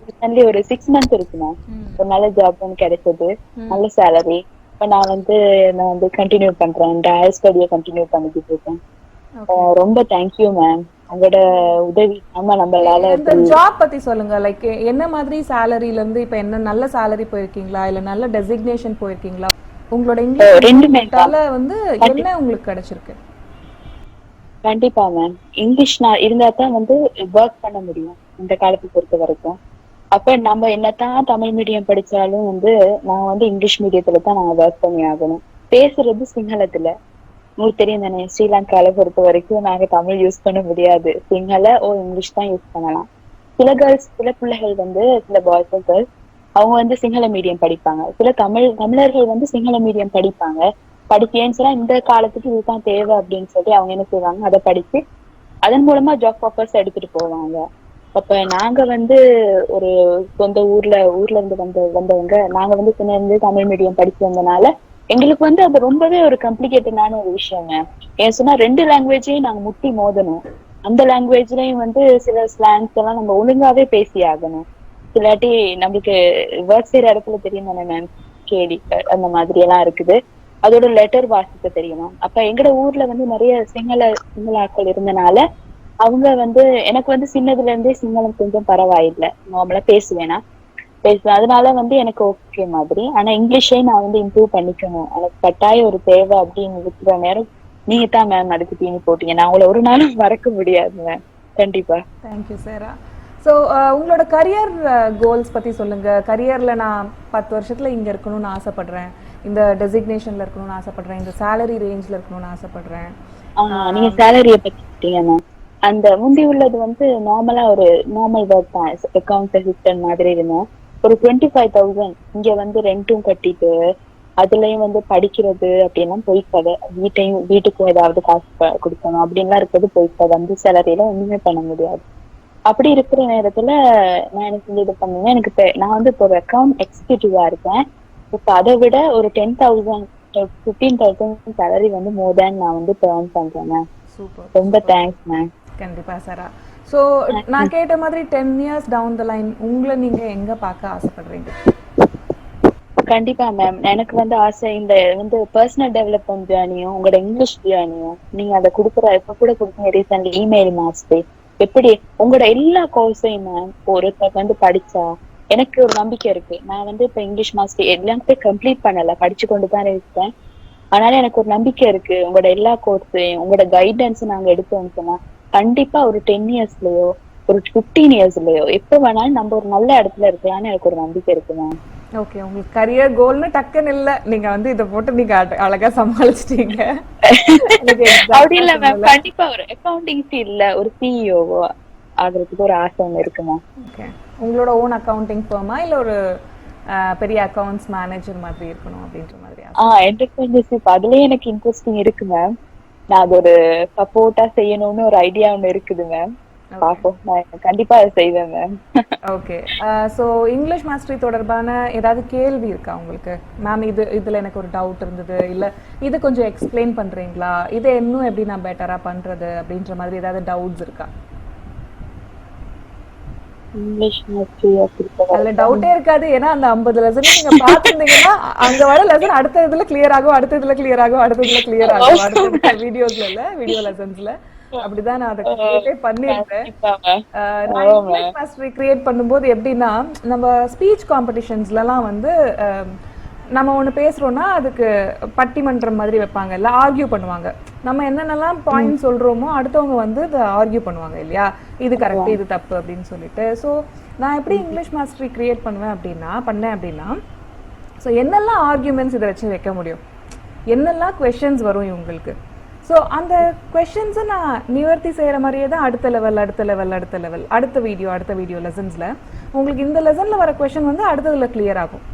ரீசன்ட்லி ஒரு 6 மந்த் இருக்கு மேம். ஒரு நல்ல ஜாப் ஒன்று கிடைச்சது, நல்ல சேலரி. இப்ப நான் வந்து கண்டினியூ பண்றேன், இந்த ஹையர் ஸ்டடியை கண்டினியூ பண்ணிக்கிட்டு இருக்கேன். ரொம்ப தேங்க்யூ மேம், உங்களோட உதவி நம்மளால. இந்த ஜாப் பத்தி சொல்லுங்க. லைக் என்ன மாதிரி சேலரில இருந்து இப்ப என்ன நல்ல சேலரி போயிருக்கீங்களா இல்ல நல்ல டெசிக்னேஷன் போயிருக்கீங்களா? உங்களோட இங்கிலீஷ்ல வந்து என்ன உங்களுக்கு கிடைச்சிருக்கு? கண்டிப்பா மேம், இங்கிலீஷ் நான் இருந்தா தான் வந்து ஒர்க் பண்ண முடியும் இந்த காலத்தை பொறுத்த வரைக்கும். அப்ப நம்ம என்னத்தான் தமிழ் மீடியம் படிச்சாலும் வந்து நான் வந்து இங்கிலீஷ் மீடியத்துல தான் நாங்க ஒர்க் பண்ணி ஆகணும். பேசுறது சிங்களத்துல. உங்களுக்கு தெரியும் தானே, ஸ்ரீலங்கால பொறுத்த வரைக்கும் நாங்க தமிழ் யூஸ் பண்ண முடியாது. சிங்கள இங்கிலீஷ் தான் யூஸ் பண்ணலாம். சில பிள்ளைகள் வந்து சில பாய்ஸ் கேர்ள்ஸ் அவங்க வந்து சிங்கள மீடியம் படிப்பாங்க. சில தமிழர்கள் வந்து சிங்கள மீடியம் படிப்பாங்க. படிக்கேன்னு சொன்னா இந்த காலத்துக்கு இதுதான் தேவை அப்படின்னு சொல்லி அவங்க என்ன செய்வாங்க, அதை படிச்சு அதன் மூலமா ஜாப் ஆஃபர்ஸ் எடுத்துட்டு போவாங்க. அப்ப நாங்க வந்து ஒரு சொந்த ஊர்ல இருந்து வந்தவங்க, நாங்க வந்து சின்ன இருந்து தமிழ் மீடியம் படிச்சு வந்தனால எங்களுக்கு வந்து அது ரொம்பவே ஒரு காம்ப்ளிகேட்டடான ஒரு விஷயங்க. ஏன் சொன்னா 2 லாங்குவேஜையும் நாங்க முட்டி மோதணும். அந்த லாங்குவேஜ்லயும் வந்து சில ஸ்லாங்ஸ் எல்லாம் நம்ம ஒழுங்காவே பேசி ஆகணும். இல்லாட்டி நம்மளுக்கு ஒர்க் செய்யற இடத்துல தெரியும் தானே மேம், கேடி அந்த மாதிரி எல்லாம் இருக்குது. அதோட லெட்டர் வாசிக்க தெரியணும். அப்ப எங்கட ஊர்ல வந்து நிறைய சிங்கள ஆட்கள் இருந்தனால அவங்க வந்து எனக்கு வந்து சின்னதுல இருந்தே சிங்களம் கொஞ்சம் பரவாயில்லை, நார்மலா பேசுவேன். அதனால வந்து எனக்கு ஓகே மாதிரி. ஆனா இங்கிலீஷையும் நான் வந்து இம்ப்ரூவ் பண்ணிக்கணும், எனக்கு கட்டாய ஒரு தேவை அப்படின்னு இருக்கிற நேரம் நீங்க தான் மேம் அதுக்கு தீனி போட்டீங்க. நான் உங்களை ஒரு நாளும் மறக்க முடியாது மேம். கண்டிப்பா. Thank you sir. ஸோ உங்களோட கரியர் கோல்ஸ் பத்தி சொல்லுங்க. கரியர்ல நான் 10 வருஷத்துல இங்க இருக்கணும்னு ஆசைப்படுறேன், இந்த டெசிக்னேஷன்ல இருக்கணும்னு ஆசைப்படுறேன், இந்த சேலரி ரேஞ்ச்ல இருக்கணும்னு ஆசைப்படுறேன். நீங்க சேலரிய பத்தி மேம், அந்த முந்தி உள்ளது வந்து நார்மலா ஒரு நார்மல் ஒர்க் தான், அக்கௌண்ட் அசிஸ்டன்ட் மாதிரி இருந்தேன். ஒரு 25,000 இங்க வந்து ரெண்டும் கட்டிட்டு அதுலயும் வந்து படிக்கிறது அப்படின்னா போய்க்காது. வீட்டுக்கும் ஏதாவது காசு கொடுக்கணும் அப்படின்லாம் இருக்கிறது போய்க்காது. அந்த சேலரியில ஒண்ணுமே பண்ண முடியாது. அப்படி இருக்கிற நேரத்துல நான் எனக்கு இது பண்ணுவேன். எனக்கு நான் வந்து இப்போ ஒரு அக்கௌண்ட் எக்ஸிக்யூட்டிவா இருக்கேன். இப்ப அதை விட ஒரு 10,000 15,000 சேலரி வந்து மோர் தேன் நான் வந்து ஏர்ன் பண்றேன். சூப்பர், ரொம்ப தேங்க்ஸ் மேம். கண்டிப்பா சார். ஸோ நான் கேட்ட மாதிரி 10 இயர்ஸ் டவுன் த லைன் உங்களை நீங்க எங்க பார்க்க ஆசைப்படுறீங்க? கண்டிப்பா மேம், எனக்கு வந்து ஆசை இந்த வந்து பர்சனல் டெவலப்மெண்ட் ஜேர்னியும் உங்களோட இங்கிலீஷ் ஜேர்னியும் நீங்க அதை கொடுக்குற இப்ப கூட கொடுத்தீங்க ரீசன்ட்லி இமெயில் மாஸ்டர், எப்படி உங்களோட எல்லா கோர்ஸையும் மேம் ஒருத்தர் வந்து படிச்சா எனக்கு ஒரு நம்பிக்கை இருக்கு. நான் வந்து இப்ப இங்கிலீஷ் மாஸ்டர் எல்லாமே கம்ப்ளீட் பண்ணல, படிச்சு கொண்டுதான் இருக்கேன். அதனால எனக்கு ஒரு நம்பிக்கை இருக்கு, உங்களோட எல்லா கோர்ஸையும் உங்களோட கைடன்ஸ் நாங்க எடுத்தோம்னு சொன்னா கண்டிப்பா ஒரு 10 இயர்ஸ்லயோ ஒரு 15 இயர்ஸ்லயோ எப்ப வேணாலும் நம்ம ஒரு நல்ல இடத்துல இருக்கலாம்னு எனக்கு ஒரு நம்பிக்கை இருக்கு மேம். ஓகே, உங்களுக்கு கரியர் கோல்னு டக்குன்னு இல்ல, நீங்க வந்து இத போட்டு நீங்க அழகா சமாளிச்சிட்டீங்க. அப்படி இல்ல மேம், கண்டிப்பா ஒரு அக்கவுண்டிங் ஃபீல்ட்ல ஒரு சிஇஓ ஆகிறதுக்கு ஒரு ஆசை ஒண்ணு இருக்கு மேம். ஓகே, உங்களோட ஓன் அக்கவுண்டிங் ஃபர்மா இல்ல ஒரு பெரிய அக்கவுண்ட்ஸ் மேனேஜர் மாதிரி இருக்கணும் அப்படின்ற மாதிரி? என்டர்பிரைனர்ஷிப் அதுலயே எனக்கு இன்ட்ரெஸ்டிங் இருக்கு மேம். நான் அது ஒரு சப்போர்ட்டா செய்யணும்னு ஒரு ஐடியா ஒண்ணு இருக்குது மேம். பாப்போம், நான் கண்டிப்பா அதை செய்வேன் ma'am. Okay, so English mastery தொடர்பான ஏதாவது கேள்வி இருக்கா உங்களுக்கு? மேம் இதுல எனக்கு ஒரு டவுட் இருந்தது, இல்ல இது கொஞ்சம் எக்ஸ்பிளைன் பண்றீங்களா, இதை இன்னும் எப்படி நான் பெட்டரா பண்றது அப்படின்ற மாதிரி ஏதாவது டவுட்ஸ் இருக்கா? இங்கிலீஷ் மாஸ்டரி அதுல டவுட்டே இருக்காது. ஏன்னா அந்த 50 லெசன் நீங்க பாத்துருந்தீங்கன்னா அங்க வர லெசன் அடுத்த இதுல கிளியர் ஆகும், அடுத்த இதுல கிளியர் ஆகும், அடுத்த இதுல கிளியர் ஆகும், அடுத்த வீடியோஸ்ல இல்ல வீடியோ லெசன்ஸ்ல. அப்படிதான் நான் அதை கிரியேட் பண்ணிருக்கேன். நான் இங்கிலீஷ் மாஸ்டரி கிரியேட் பண்ணும்போது எப்படின்னா, நம்ம ஸ்பீச் காம்படிஷன்ஸ்லாம் வந்து நம்ம ஒண்ணு பேசுறோம்னா அதுக்கு பட்டிமன்றம் மாதிரி வைப்பாங்க, இல்ல ஆர்கியூ பண்ணுவாங்க. நம்ம என்னென்னலாம் பாயிண்ட் சொல்றோமோ அடுத்தவங்க வந்து இதை ஆர்கியூ பண்ணுவாங்க இல்லையா, இது கரெக்ட் இது தப்பு அப்படின்னு சொல்லிட்டு. ஸோ நான் எப்படி இங்கிலீஷ் மாஸ்டரி கிரியேட் பண்ணேன் அப்படின்னா, ஸோ என்னெல்லாம் ஆர்கியூமெண்ட்ஸ் இதை வச்சு வைக்க முடியும், என்னெல்லாம் கொஸ்டின்ஸ் வரும் இவங்களுக்கு, ஸோ அந்த கொஸ்டின்ஸை நான் நிவர்த்தி செய்கிற மாதிரியே தான் அடுத்த லெவல் அடுத்த வீடியோ லெசன்ஸில் உங்களுக்கு இந்த லெசனில் வர கொஸ்டின் வந்து அடுத்ததுல கிளியர் ஆகும்,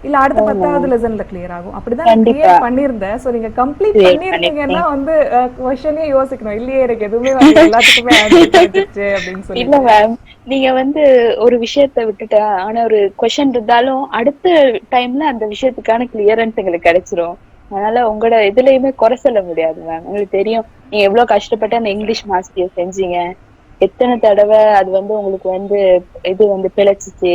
இல்ல அடுத்த 10வது லெசன்ல கிளியர் ஆகும். அப்படிதான் கிரியேட் பண்ணிருந்தேன். சோ நீங்க கம்ப்ளீட் பண்ணிருந்தீங்கன்னா வந்து क्वेश्चனே யோசிக்கணும் இல்லையே, எனக்கு எதுவுமே வந்து எல்லாத்துக்குமே ஆன்சர் கிடைச்சிச்சு அப்படின்னு சொல்லி. இல்ல மேம், நீங்க வந்து ஒரு விஷயத்த விட்டுட்டா ஆனா ஒரு கொஸ்டின் இருந்தாலும் அடுத்த டைம்ல அந்த விஷயத்துக்கான கிளியரன்ஸ் எங்களுக்கு கிடைச்சிரும். அதனால உங்களோட இதுலயுமே குறை சொல்ல முடியாது மேம். உங்களுக்கு தெரியும் நீங்க எவ்வளவு கஷ்டப்பட்டு அந்த இங்கிலீஷ் மாஸ்டர் செஞ்சீங்க. எத்தனை தடவை அது வந்து உங்களுக்கு வந்து இது வந்து பிழைச்சிச்சு.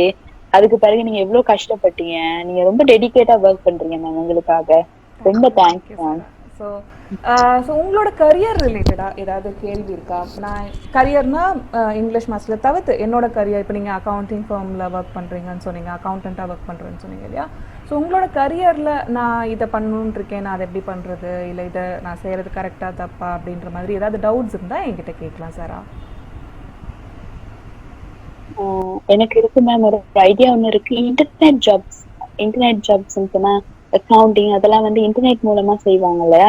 அதுக்கு பிறகு நீங்க எவ்வளவு கஷ்டப்பட்டீங்க. நீங்க ரொம்ப டெடிகேட்டா ஒர்க் பண்றீங்க மேம் உங்களுக்காக. ரொம்ப thank you thanks thank you ma'am. Sir. So so உங்களோட கரியர் ரிலேட்டடாக ஏதாவது கேள்வி இருக்கா? நான் கரியர்னா இங்கிலீஷ் மாஸ்டரில் தவிர்த்து என்னோட கரியர், இப்போ நீங்கள் அக்கௌண்டிங் ஃபார்மில் ஒர்க் பண்ணுறீங்கன்னு சொன்னீங்க, அக்கௌண்டண்ட்டாக ஒர்க் பண்ணுறேன்னு சொன்னீங்க இல்லையா? ஸோ உங்களோட கரியரில் நான் இதை பண்ணணுன்னு இருக்கேன், நான் அதை எப்படி பண்ணுறது, இல்லை இதை நான் செய்கிறது கரெக்டாக தப்பா அப்படின்ற மாதிரி ஏதாவது டவுட்ஸ் இருந்தால் என்கிட்ட கேட்கலாம் சாரா. எனக்கு இருக்கு மேம் ஒரு ஐடியா ஒண்ணு இருக்கு. இன்டர்நெட் ஜாப்ஸ் அக்கவுண்டிங் அதெல்லாம் வந்து இன்டர்நெட் மூலமா செய்வாங்க இல்லையா?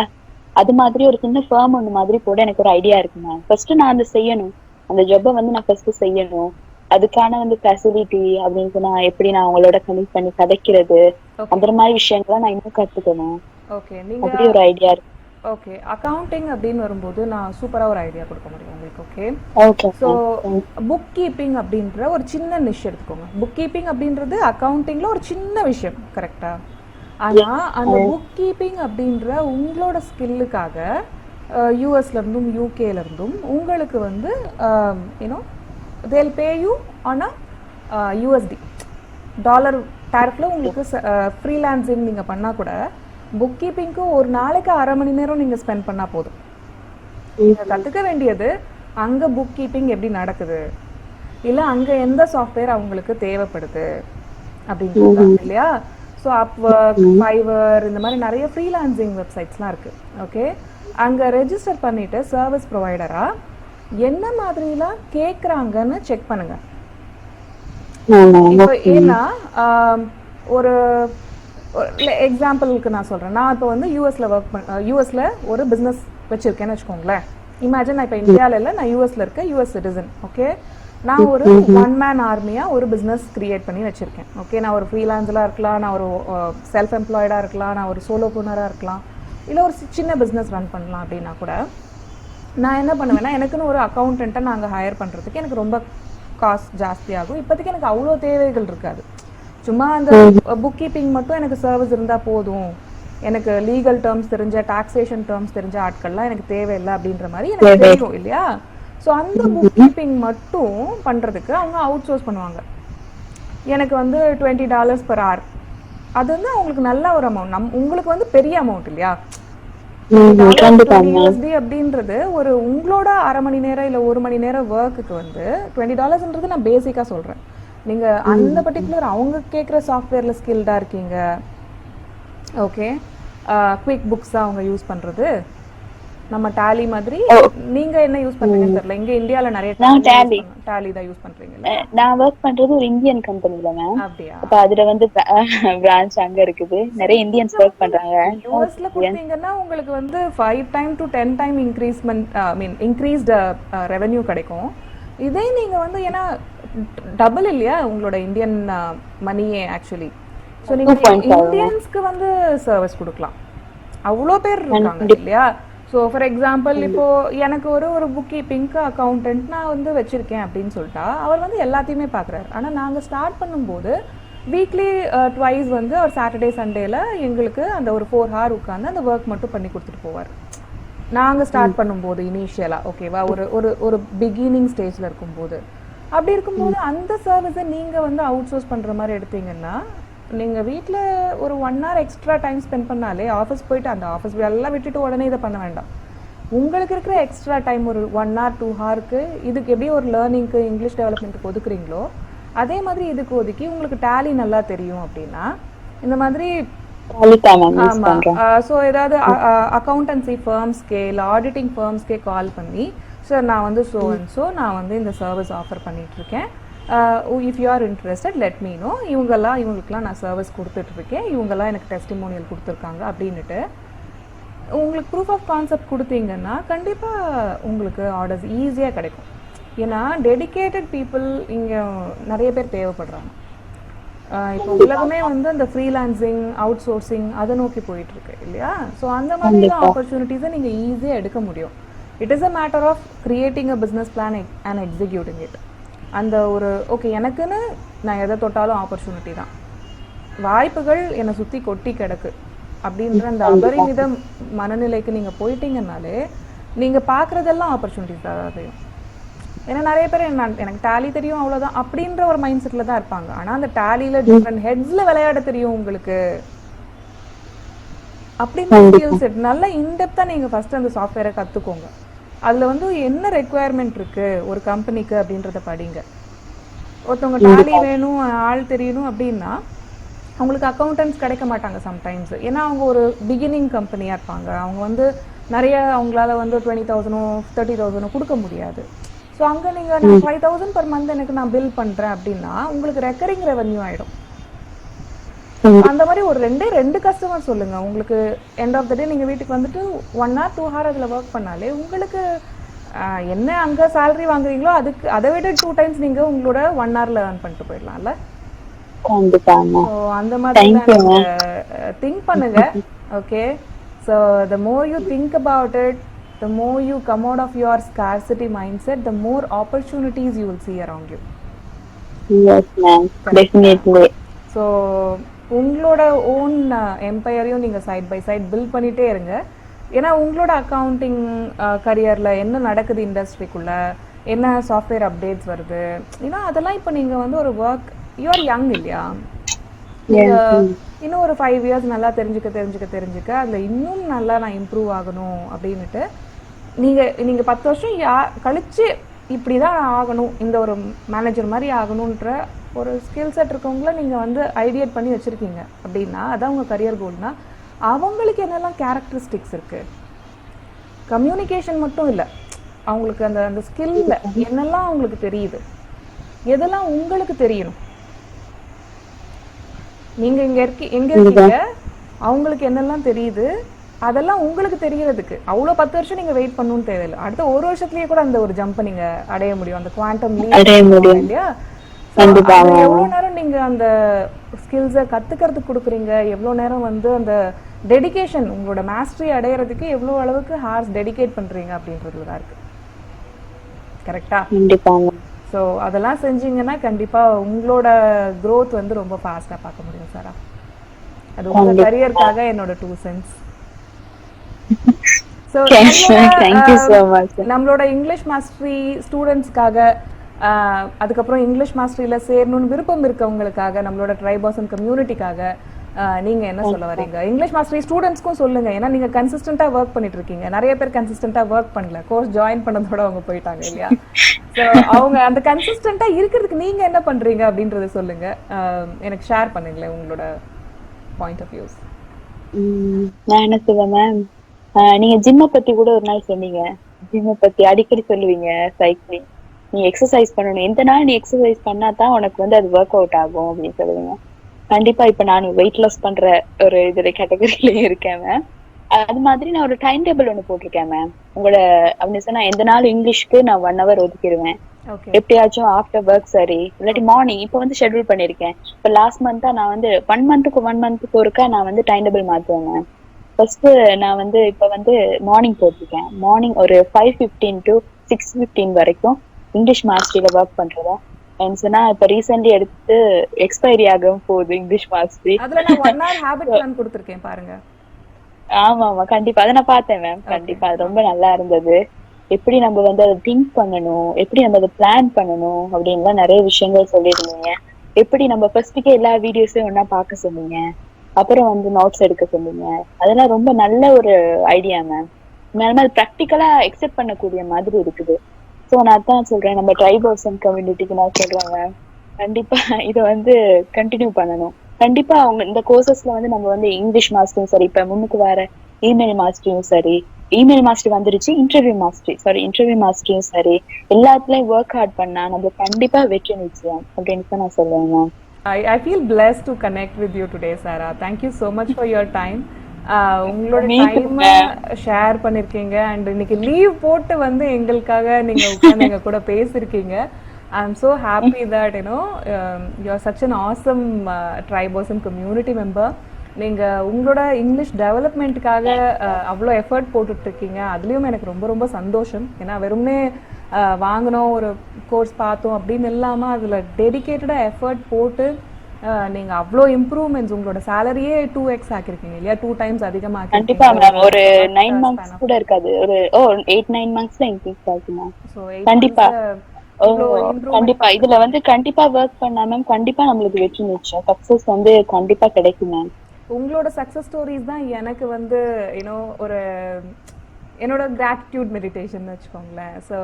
அது மாதிரி ஒரு சின்ன ஃபர்ம் ஒண்ணு மாதிரி போட எனக்கு ஒரு ஐடியா இருக்கு மேம். ஃபர்ஸ்ட் நான் அதை செய்யணும். அந்த ஜாப்பை வந்து நான் ஃபர்ஸ்ட் செய்யணும். அதுக்கான வந்து ஃபெசிலிட்டி அப்படின்னு சொன்னா எப்படி நான் அவங்களோட கனெக்ட் பண்ணி கதைக்கிறது ஓகே அந்த மாதிரி விஷயங்களை நான் இன்னும் கத்துக்கணும். ஓகே அப்படி நீங்கள் ஒரு ஐடியா இருக்கு. ஓகே அக்கௌண்டிங் அப்படின்னு வரும்போது நான் சூப்பராக ஒரு ஐடியா கொடுக்க முடியும் உங்களுக்கு. Okay okay so ma'am. Book keeping அப்படின்ற ஒரு சின்ன நிஷ் எடுத்துக்கோங்க. புக் கீப்பிங் அப்படின்றது அக்கௌண்டிங்கில் ஒரு சின்ன விஷயம், கரெக்டாக? ஆனால் அந்த புக் கீப்பிங் அப்படின்ற உங்களோட ஸ்கில்லுக்காக யூஎஸ்லேருந்தும் யூகேலேருந்தும் உங்களுக்கு வந்து you know they'll pay you on USD dollar டேரிஃபில் உங்களுக்கு ஃப்ரீலான்சிங் நீங்கள் பண்ணால் கூட புக் கீப்பிங்க்கு ஒரு நாளைக்கு 1/2 மணி நேரம் நீங்கள் ஸ்பெண்ட் பண்ணால் போதும். நீங்கள் கற்றுக்க வேண்டியது அங்கே புக் கீப்பிங் எப்படி நடக்குது, இல்லை அங்கே எந்த சாஃப்ட்வேர் அவங்களுக்கு தேவைப்படுது அப்படின்றது தான் இல்லையா? ஸோ அப்வொர்க், ஃபைவர் இந்த மாதிரி நிறைய ஃப்ரீலான்சிங் வெப்சைட்ஸ்லாம் இருக்குது. ஓகே, அங்கே ரெஜிஸ்டர் பண்ணிவிட்டு சர்வீஸ் ப்ரொவைடராக என்ன மாதிரிலாம் கேட்குறாங்கன்னு செக் பண்ணுங்கள். இப்போ ஏன்னா ஒரு எக்ஸாம்பிளுக்கு நான் சொல்கிறேன். நான் இப்போ வந்து யூஎஸில் ஒரு பிஸ்னஸ் வச்சுருக்கேன்னு வச்சுக்கோங்களேன். இமேஜின் நான் இப்போ இந்தியாவில் இல்லை, நான் யூஎஸில் இருக்கேன், யூஎஸ் சிட்டிசன். ஓகே, நான் ஒரு 1 மேன் ஆர்மியாக ஒரு பிஸ்னஸ் க்ரியேட் பண்ணி வச்சுருக்கேன். ஓகே, நான் ஒரு ஃப்ரீலான்ஸராக இருக்கலாம், நான் ஒரு செல்ஃப் எம்ப்ளாய்டாக இருக்கலாம், நான் ஒரு சோலோபூனராக இருக்கலாம், இல்லை ஒரு சின்ன பிஸ்னஸ் ரன் பண்ணலாம். அப்படின்னா கூட நான் என்ன பண்ணுவேன்னா, எனக்குன்னு ஒரு அக்கௌண்டண்ட்டை நாங்கள் ஹையர் பண்ணுறதுக்கு எனக்கு ரொம்ப காஸ்ட் ஜாஸ்தியாகும். இப்போதைக்கு எனக்கு அவ்வளோ தேவைகள் இருக்காது. சும்மா அந்த புக் கீப்பிங் மட்டும் எனக்கு சர்வீஸ் இருந்தால் போதும், எனக்கு லீகல் டேர்ம்ஸ் தெரிஞ்ச, டாக்ஸேஷன் டேர்ம்ஸ் தெரிஞ்ச ஆட்கள்லாம் எனக்கு தேவையில்லை அப்படின்ற மாதிரி எனக்கு தெரியும் இல்லையா? ஸோ அந்த புக் கீப்பிங் மட்டும் பண்ணுறதுக்கு அவங்க அவுட் சோர்ஸ் பண்ணுவாங்க. எனக்கு வந்து $20 per hour. அது வந்து அவங்களுக்கு நல்ல ஒரு அமௌண்ட். உங்களுக்கு வந்து பெரிய அமௌண்ட் இல்லையா? USD அப்படின்றது ஒரு உங்களோட 1/2 மணி நேரம் இல்லை 1 மணி நேரம் ஒர்க்குக்கு வந்து $20ன்றது நான் பேசிக்காக சொல்கிறேன். நீங்கள் அந்த பர்டிகுலர் அவங்க கேட்குற சாஃப்ட்வேரில் ஸ்கில்டாக இருக்கீங்க. ஓகே, குவிக் புக்ஸ் அவங்க யூஸ் பண்ணுறது, நம்ம டேலி மாதிரி. நீங்க என்ன யூஸ் பண்றீங்கன்னு தெரியல. இங்க இந்தியால நிறைய டேலி தான் யூஸ் பண்றீங்க. நான் ஒர்க் பண்றது ஒரு இந்தியன் கம்பெனில மேம். அப்படியா? அப்ப அதுல வந்து பிரான்ச் அங்க இருக்குது, நிறைய இந்தியன்ஸ் ஒர்க் பண்றாங்க. யூஎஸ்ல கொடுத்தீங்கன்னா உங்களுக்கு வந்து 5 time to 10 time increased revenue கிடைக்கும். இதே நீங்க வந்து ஏன்னா டபுள் இல்லையா உங்களோட இந்தியன் மணியே ஆக்சுவலி. ஸோ நீங்க இந்தியன்ஸ்க்கு வந்து சர்வீஸ் கொடுக்கலாம். அவ்வளோ பேர் இருக்காங்க இல்லையா? ஸோ ஃபார் எக்ஸாம்பிள் இப்போ எனக்கு ஒரு புக் கீப்பிங்க்கு அக்கௌண்டன்ட் நான் வந்து வச்சுருக்கேன் அப்படின்னு சொல்லிட்டா அவர் வந்து எல்லாத்தையுமே பார்க்குறாரு. ஆனால் நாங்கள் ஸ்டார்ட் பண்ணும்போது வீக்லி ட்வைஸ் வந்து ஒரு சாட்டர்டே சண்டேல எங்களுக்கு அந்த ஒரு 4 hour உட்காந்து அந்த ஒர்க் மட்டும் பண்ணி கொடுத்துட்டு போவார். நாங்கள் ஸ்டார்ட் பண்ணும்போது இனிஷியலாக ஓகேவா, ஒரு பிகினிங் ஸ்டேஜில் இருக்கும்போது. அப்படி இருக்கும்போது அந்த சர்வீஸை நீங்கள் வந்து அவுட் சோர்ஸ் பண்ணுற மாதிரி எடுத்தீங்கன்னா நீங்கள் வீட்டில் ஒரு 1 hour எக்ஸ்ட்ரா டைம் ஸ்பெண்ட் பண்ணாலே ஆஃபீஸ் போயிட்டு அந்த ஆஃபீஸ் எல்லாம் விட்டுட்டு உடனே இதை பண்ண வேண்டாம். உங்களுக்கு இருக்கிற எக்ஸ்ட்ரா டைம் ஒரு 1 hour 2 hourக்கு இதுக்கு எப்படி ஒரு லேர்னிங்க்கு இங்கிலீஷ் டெவலப்மெண்ட்டுக்கு ஒதுக்குறீங்களோ அதே மாதிரி இதுக்கு ஒதுக்கி உங்களுக்கு டேலி நல்லா தெரியும் அப்படின்னா இந்த மாதிரி ஆமாம். ஸோ ஏதாவது அக்கௌண்டன்சி ஃபர்ம்ஸ்க்கே இல்லை ஆடிட்டிங் ஃபர்ம்ஸ்க்கே கால் பண்ணி சார் நான் வந்து நான் வந்து இந்த சர்வீஸ் ஆஃபர் பண்ணிகிட்ருக்கேன், if you are interested let me know, இவங்களுக்குலாம் நான் சர்வீஸ் கொடுத்துட்ருக்கேன், இவங்கெல்லாம் எனக்கு டெஸ்டிமோனியல் கொடுத்துருக்காங்க அப்படின்ட்டு உங்களுக்கு ப்ரூஃப் ஆஃப் கான்செப்ட் கொடுத்தீங்கன்னா கண்டிப்பாக உங்களுக்கு ஆர்டர்ஸ் ஈஸியாக கிடைக்கும். ஏன்னா டெடிக்கேட்டட் பீப்புள் இங்கே நிறைய பேர் தேவைப்படுறாங்க. இப்போ உலகமே வந்து அந்த ஃப்ரீலான்சிங் அவுட் சோர்சிங் அதை நோக்கி போயிட்டுருக்கு இல்லையா? ஸோ அந்த மாதிரி ஆப்பர்ச்சுனிட்டிஸை நீங்கள் ஈஸியாக எடுக்க முடியும். It is a matter of creating a business plan and executing it. அந்த ஒரு ஓகே எனக்குன்னு நான் எதை தொட்டாலும் ஆப்பர்ச்சுனிட்டி தான், வாய்ப்புகள் என்னை சுற்றி கொட்டி கிடக்கு அப்படின்ற அந்த அபரிமித மனநிலைக்கு நீங்கள் போயிட்டீங்கன்னாலே நீங்கள் பார்க்குறதெல்லாம் ஆப்பர்ச்சுனிட்டிஸ் தான் அதையும். ஏன்னா நிறைய பேர் எனக்கு டேலி தெரியும் அவ்வளோதான் அப்படின்ற ஒரு மைண்ட் செட்டில் தான் இருப்பாங்க. ஆனால் அந்த டேலியில் டிஃப்ரெண்ட் ஹெட்ஸில் விளையாட தெரியும் உங்களுக்கு அப்படின்ற ஸ்கில் செட் நல்லா இன்டெப்த்தாக நீங்கள் ஃபஸ்ட்டு அந்த சாஃப்ட்வேரை கற்றுக்கோங்க. அதில் வந்து என்ன ரெக்குவயர்மெண்ட் இருக்குது ஒரு கம்பெனிக்கு அப்படின்றத படிங்க. ஒருத்தவங்க டேலி வேணும் ஆள் தெரியணும் அப்படின்னா அவங்களுக்கு அக்கௌண்டன்ட்ஸ் கிடைக்க மாட்டாங்க சம்டைம்ஸ். ஏன்னா அவங்க ஒரு பிகினிங் கம்பெனியாக இருப்பாங்க. அவங்க வந்து நிறைய அவங்களால வந்து 20,000 30,000 கொடுக்க முடியாது. ஸோ அங்கே நீங்கள் நான் 5,000 per month எனக்கு நான் பில் பண்ணுறேன் அப்படின்னா உங்களுக்கு ரெக்கரிங் ரெவன்யூ ஆகிடும். அந்த மாதிரி ஒரு ரெண்டு கஸ்டமர் சொல்லுங்கள். உங்களுக்கு எண்ட் ஆஃப் த டே நீங்கள் வீட்டுக்கு வந்துட்டு 1 hour 2 hour அதில் ஒர்க் பண்ணாலே உங்களுக்கு என்ன அங்கே சேலரி வாங்குறீங்களோ அதுக்கு அதை விட 2 times நீங்கள் உங்களோட 1 hourல earn பண்ணிட்டு போயிடலாம்ல. அந்த மாதிரி திங்க் பண்ணுங்க. Okay, so the more you think about it, the more you come out of your scarcity mindset, the more opportunities you will see around you. Yes ma'am, definitely. So உங்களோட own எம்பையரையும் நீங்கள் side by side build பண்ணிகிட்டே இருங்க. ஏன்னா உங்களோட accounting கரியரில் என்ன நடக்குது, இண்டஸ்ட்ரிக்குள்ளே என்ன software updates வருது, ஏன்னா அதெல்லாம் இப்போ நீங்கள் வந்து ஒரு ஒர்க் யூஆர் யங் இல்லையா, இன்னும் ஒரு 5 years நல்லா தெரிஞ்சுக்க அதில் இன்னும் நல்லா நான் இம்ப்ரூவ் ஆகணும் அப்படின்னுட்டு நீங்கள் 10 வருஷம் கழிச்சு இப்படி தான் ஆகணும், இந்த ஒரு மேனேஜர் மாதிரி ஆகணுன்ற ஒரு ஸ்கில் செட் இருக்கவங்கள நீங்கள் வந்து ஐடியேட் பண்ணி வச்சுருக்கீங்க அப்படின்னா அதான் உங்கள் கரியர் கோல்னா அவங்களுக்கு என்னெல்லாம் கேரக்டரிஸ்டிக்ஸ் இருக்குது, கம்யூனிகேஷன் மட்டும் இல்லை, அவங்களுக்கு அந்த அந்த ஸ்கில்ல என்னெல்லாம் அவங்களுக்கு தெரியுது, எதெல்லாம் உங்களுக்கு தெரியணும், நீங்கள் எங்கே இருக்கீங்க அவங்களுக்கு என்னெல்லாம் தெரியுது, அதெல்லாம் உங்களுக்கு தெரியறதுக்கு அவ்வளோ 10 வருஷம் நீங்கள் வெயிட் பண்ணணும்னு தேவையில்லை. அடுத்த 1 வருஷத்துலேயே கூட அந்த ஒரு ஜம்பை நீங்கள் அடைய முடியும், அந்த குவாண்டம் லீப் இல்லையா. எவ்வளோ நேரம் நீங்கள் அந்த ஸ்கில்ஸை கற்றுக்கிறதுக்கு கொடுக்குறீங்க, எவ்வளோ நேரம் வந்து அந்த டெடிகேஷன் உங்களோட மாஸ்டரி அடையிறதுக்கு எவ்வளோ அளவுக்கு ஹார்ஸ் டெடிகேட் பண்ணுறீங்க அப்படின்றதுல தான் இருக்குது. கரெக்டாக? ஸோ அதெல்லாம் செஞ்சீங்கன்னா கண்டிப்பாக உங்களோட க்ரோத் வந்து ரொம்ப ஃபாஸ்ட்டாக பார்க்க முடியும் சாரா. அது உங்கள் கரியருக்காக என்னோட 2 cents. ஸோ நம்மளோட இங்கிலீஷ் மாஸ்டரி ஸ்டூடெண்ட்ஸ்க்காக அதுக்கப்புறம் இங்கிலீஷ் மாஸ்டரியில் சேரணும்னு விருப்பம் இருக்கவங்களுக்காக நம்மளோட ட்ரைபாசம் கம்யூனிட்டிக்காக நீங்கள் என்ன சொல்ல வரீங்க? இங்கிலீஷ் மாஸ்டரி ஸ்டூடெண்ட்ஸ்க்கும் சொல்லுங்க. ஏன்னா நீங்கள் கன்சிஸ்டண்டாக ஒர்க் பண்ணிட்டு இருக்கீங்க, நிறைய பேர் கன்சிஸ்டண்டாக ஒர்க் பண்ணல, கோர்ஸ் ஜாயின் பண்ணதோட அவங்க போயிட்டாங்க இல்லையா. ஸோ அவங்க அந்த கன்சிஸ்டண்டாக இருக்கிறதுக்கு நீங்கள் என்ன பண்ணுறீங்க அப்படின்றத சொல்லுங்க, எனக்கு ஷேர் பண்ணுங்களேன் உங்களோட பாயிண்ட் ஆஃப் வியூஸ். நான் என்ன சொல்லுவேன் மேம், நீங்க ஜிம்மை பத்தி கூட ஒரு நாள் சொன்னீங்க, ஜிம்மை பத்தி அடிக்கடி சொல்லுவீங்க, சைக்கிளிங் நீ எக்ஸசைஸ் பண்ணணும், எந்த நாள் நீ எக்ஸசைஸ் பண்ணா தான் உனக்கு வந்து அது ஒர்க் அவுட் ஆகும் அப்படின்னு சொல்லுவீங்க. கண்டிப்பா இப்ப நான் வெயிட் லாஸ் பண்ற ஒரு இதுல கேட்டகரியிலயே இருக்கேன் மேம். அது மாதிரி நான் ஒரு டைம் டேபிள் ஒண்ணு போட்டிருக்கேன் மேம். உங்களோட அப்படின்னு சொன்னா எந்த நாள் இங்கிலீஷ்க்கு நான் 1 hour ஒதுக்கிடுவேன், எப்படியாச்சும் ஆஃப்டர் ஒர்க் சரி இல்லாட்டி மார்னிங். இப்ப வந்து ஷெட்யூல் பண்ணிருக்கேன். இப்ப லாஸ்ட் மந்த்தா நான் வந்து 1 month ஒருக்கா நான் வந்து டைம் டேபிள் மாத்துவேன் மேம். ஃபர்ஸ்ட் நான் வந்து இப்ப வந்து மார்னிங் போட்டிருக்கேன். மார்னிங் ஒரு 5:15 to 6:15 வரைக்கும் இங்கிலீஷ் மாஸ்டரியில ஒர்க் பண்றதா சொன்னா இப்ப ரீசென்ட்லி எடுத்து எக்ஸ்பைரி ஆகும் போகுது இங்கிலீஷ் மாஸ்டரி. அதுல நான் 1 hour ஹேபிட் பிளான் கொடுத்திருக்கேன் பாருங்க. ஆமா ஆமா கண்டிப்பா அதை நான் பார்த்தேன் மேம். கண்டிப்பா அது ரொம்ப நல்லா இருந்தது. எப்படி நம்ம வந்து அதை திங்க் பண்ணணும், எப்படி நம்ம அதை பிளான் பண்ணணும் அப்படின்லாம் நிறைய விஷயங்கள் சொல்லியிருந்தீங்க. எப்படி நம்ம ஃபர்ஸ்ட்டுக்கே எல்லா வீடியோஸையும் ஒன்னா பார்க்க சொன்னீங்க, அப்புறம் வந்து நோட்ஸ் எடுக்க சொன்னீங்க. அதெல்லாம் ரொம்ப நல்ல ஒரு ஐடியா மேம். அது ப்ராக்டிக்கலா எக்ஸெப்ட் பண்ணக்கூடிய மாதிரி இருக்குது. ஸோ நான் தான் சொல்றேன், நம்ம ட்ரைபர்சன் கம்யூனிட்டிக்கு நான் சொல்றேன் மேம், கண்டிப்பா இதை வந்து கண்டினியூ பண்ணணும். கண்டிப்பா அவங்க இந்த கோர்சஸ்ல வந்து நம்ம வந்து இங்கிலீஷ் மாஸ்டரும் சரி, இப்ப முன்னுக்கு வேற இமெயில் மாஸ்டரும் சரி, இமெயில் மாஸ்டர் வந்துருச்சு, இன்டர்வியூ மாஸ்டரும் சரி, எல்லாத்துலயும் ஒர்க் ஹார்ட் பண்ணா நம்ம கண்டிப்பா வெற்றி நிச்சயம் அப்படின்னு தான் நான் சொல்லுவேன் ma'am. I feel blessed to connect with you today, Sarah. Thank you so much for your time. உங்களோட டைம் ஷேர் பண்ணிருக்கீங்க அண்ட் இன்னைக்கு லீவ் போட்டு வந்து எங்களுக்காக நீங்க உட்கார்ந்து எங்க கூட பேசிருக்கீங்க. I am so happy that you are such an awesome Tribosum community member. நீங்க உங்களோட இங்கிலீஷ் டெவலப்மெண்ட்டுக்காக அவ்வளோ எஃபர்ட் போட்டுட்டு இருக்கீங்க. அதுலயும் எனக்கு ரொம்ப ரொம்ப சந்தோஷம். ஏன்னா வெறுமனே வாங்கினோம் ஒரு கோர்ஸ் பார்த்தோம் அப்படின்னு இல்லாம அதுல டெடிகேட்டடா எஃபர்ட் போட்டு நீங்க அவ்வளோ இம்ப்ரூவ்மெண்ட்ஸ் உங்களோட சேலரியே 2x ஆக்கிருக்கீங்க இல்லையா? 2 டைம்ஸ் அதிகமா கண்டிப்பா மேம். ஒரு 9 மந்த்ஸ் கூட இருக்காது, ஒரு 8-9 மந்த்ஸ்ல இன்க்ரீஸ் ஆகுது மேம். ஸோ கண்டிப்பா. இவ்வளோ இம்ப்ரூவ்மெண்ட் கண்டிப்பா இதுல வந்து கண்டிப்பா ஒர்க் பண்ணா மேம் கண்டிப்பா நம்மளுக்கு வெற்றி நிச்சயம், சக்சஸ் வந்து கண்டிப்பா கிடைக்கும் மேம். உங்களோட சக்சஸ் ஸ்டோரிஸ் தான் எனக்கு வந்து யூனோ ஒரு என்னோட கிராட்டிடியூட் மெடிடேஷன் வச்சுக்கோங்களேன். ஸோ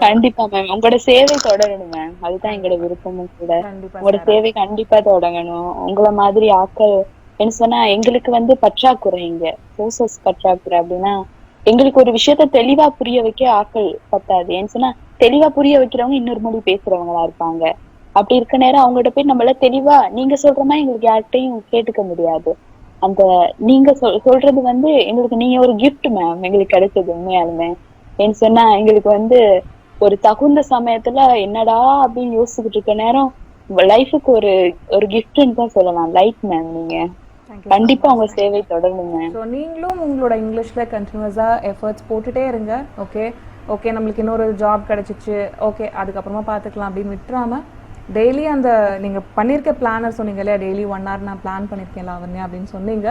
கண்டிப்பா மேம் உங்களோட சேவை தொடரணும் மேம், அதுதான் எங்களோட விருப்பமும் கூட. கண்டிப்பா உங்களோட சேவை கண்டிப்பா தொடங்கணும். உங்களை மாதிரி ஆட்கள் என்ன சொன்னா எங்களுக்கு வந்து பற்றாக்குறை, இங்க சோர்சஸ் பற்றாக்குறை. அப்படின்னா எங்களுக்கு ஒரு விஷயத்த தெளிவா புரிய வைக்க ஆட்கள் பத்தாது. ஏன்னு சொன்னா தெளிவா புரிய வைக்கிறவங்க இன்னொரு மொழி பேசுறவங்களா இருப்பாங்க. அப்படி இருக்க நேரம் அவங்ககிட்ட போய் நம்மள தெளிவா நீங்க சொல்ற மாதிரி எங்களுக்கு யார்கிட்டையும் கேட்டுக்க முடியாது. அந்த நீங்க சொல்றது வந்து எங்களுக்கு நீங்க ஒரு கிஃப்ட் மேம் எங்களுக்கு கிடைச்சது உண்மையாலுமே. ஏன்னு சொன்னா எங்களுக்கு வந்து ஒரு தகுந்த சமயத்துல என்னடா அப்படின்னு யோசிச்சுக்கிட்டு இருக்க நேரம் லைஃபுக்கு ஒரு ஒரு கிஃப்ட்னு தான் சொல்லலாம். லைஃப் மேம் நீங்க கண்டிப்பா உங்க சேவை தொடருங்க. ஸோ நீங்களும் உங்களோட இங்கிலீஷ்ல கண்டினியூஸா எஃபர்ட்ஸ் போட்டுட்டே இருங்க. ஓகே ஓகே நம்மளுக்கு இன்னொரு ஜாப் கிடைச்சிச்சு, ஓகே அதுக்கப்புறமா பார்த்துக்கலாம் அப்படின்னு விட்டுறாம டெய்லி அந்த நீங்கள் பண்ணியிருக்க பிளானர் சொன்னீங்க இல்லையா, டெய்லி 1 hour நான் பிளான் பண்ணியிருக்கேன் லாவண்யா அப்படின்னு சொன்னீங்க.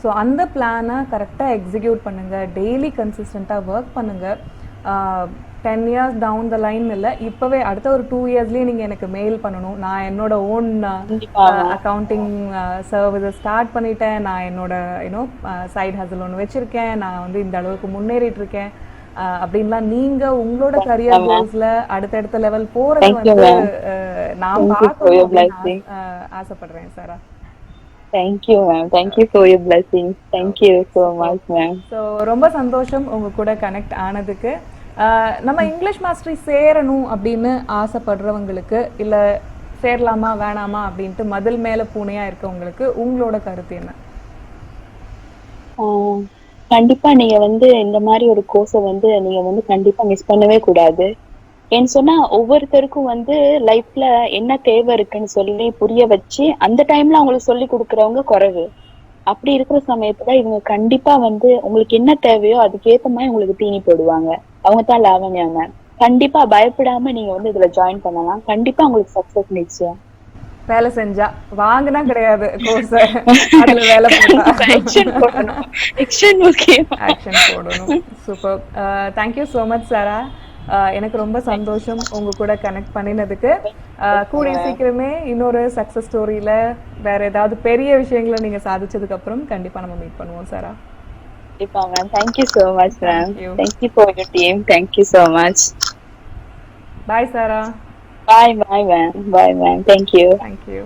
ஸோ அந்த பிளானை கரெக்டாக எக்ஸிக்யூட் பண்ணுங்கள், டெய்லி கன்சிஸ்டண்ட்டாக ஒர்க் பண்ணுங்கள். 10 years டவுன் த லைன் இல்லை, இப்போவே அடுத்த ஒரு 2 yearsலேயே நீங்கள் எனக்கு மெயில் பண்ணணும். நான் என்னோட ஓன் அக்கௌண்டிங் சர்வீஸை ஸ்டார்ட் பண்ணிட்டேன், நான் என்னோட யூனோ சைட் ஹசல் ஒன்று வச்சுருக்கேன், நான் வந்து இந்த அளவுக்கு முன்னேறிட்டு இருக்கேன் அப்படின்லாம் நீங்க உங்களோட கரியர் கோல்ஸ்ல அடுத்தடுத்த லெவல் போறது வந்து நான் பார்க்கணும் ஆசைப்படுறேன் சாரா. Thank you ma'am, thank you for your blessings, thank you so much ma'am. So ரொம்ப சந்தோஷம் உங்க கூட கனெக்ட் ஆனதுக்கு. நம்ம இங்கிலீஷ் மாஸ்டரி சேரணும் அப்படின்னு ஆசைப்படுறவங்களுக்கு இல்ல சேரலாமா வேணாமா அப்படின்ட்டு மதில் மேல பூனையா இருக்கவங்களுக்கு உங்களோட கருத்து என்ன? கண்டிப்பா நீங்க வந்து இந்த மாதிரி ஒரு கோர்ஸை வந்து நீங்க வந்து கண்டிப்பா மிஸ் பண்ணவே கூடாது. ஏன்னு சொன்னா ஒவ்வொருத்தருக்கும் வந்து லைஃப்ல என்ன தேவை இருக்குன்னு சொல்லி புரிய வச்சு அந்த டைம்ல அவங்களுக்கு சொல்லி கொடுக்கறவங்க குறைவு. அப்படி இருக்கிற சமயத்துல இவங்க கண்டிப்பா வந்து உங்களுக்கு என்ன தேவையோ அதுக்கேத்த மாதிரி உங்களுக்கு தீனி போடுவாங்க. அவங்க தான் லாவண்யா மேம். கண்டிப்பா பயப்படாம நீங்க வந்து இதுல ஜாயின் பண்ணலாம், கண்டிப்பா உங்களுக்கு சக்சஸ் நிச்சயம். வேலை செஞ்சா வாங்கினா கிடையாது கோர்ஸ், அதுல வேலை போடணும். சூப்பர், தேங்க்யூ ஸோ மச் சாரா. எனக்கு ரொம்ப சந்தோஷம் உங்க கூட கனெக்ட் பண்ணினதுக்கு. கூடிய சீக்கிரமே இன்னொரு சக்சஸ் ஸ்டோரியில வேற ஏதாவது பெரிய விஷயங்களை நீங்க சாதிச்சதுக்கு அப்புறம் கண்டிப்பா நம்ம மீட் பண்ணுவோம் சாரா. கண்டிப்பா ma'am. Thank you so much ma'am. Thank you for your team. Thank you so much. Bye Sarah. Bye ma'am. Bye ma'am. Thank you. Thank you.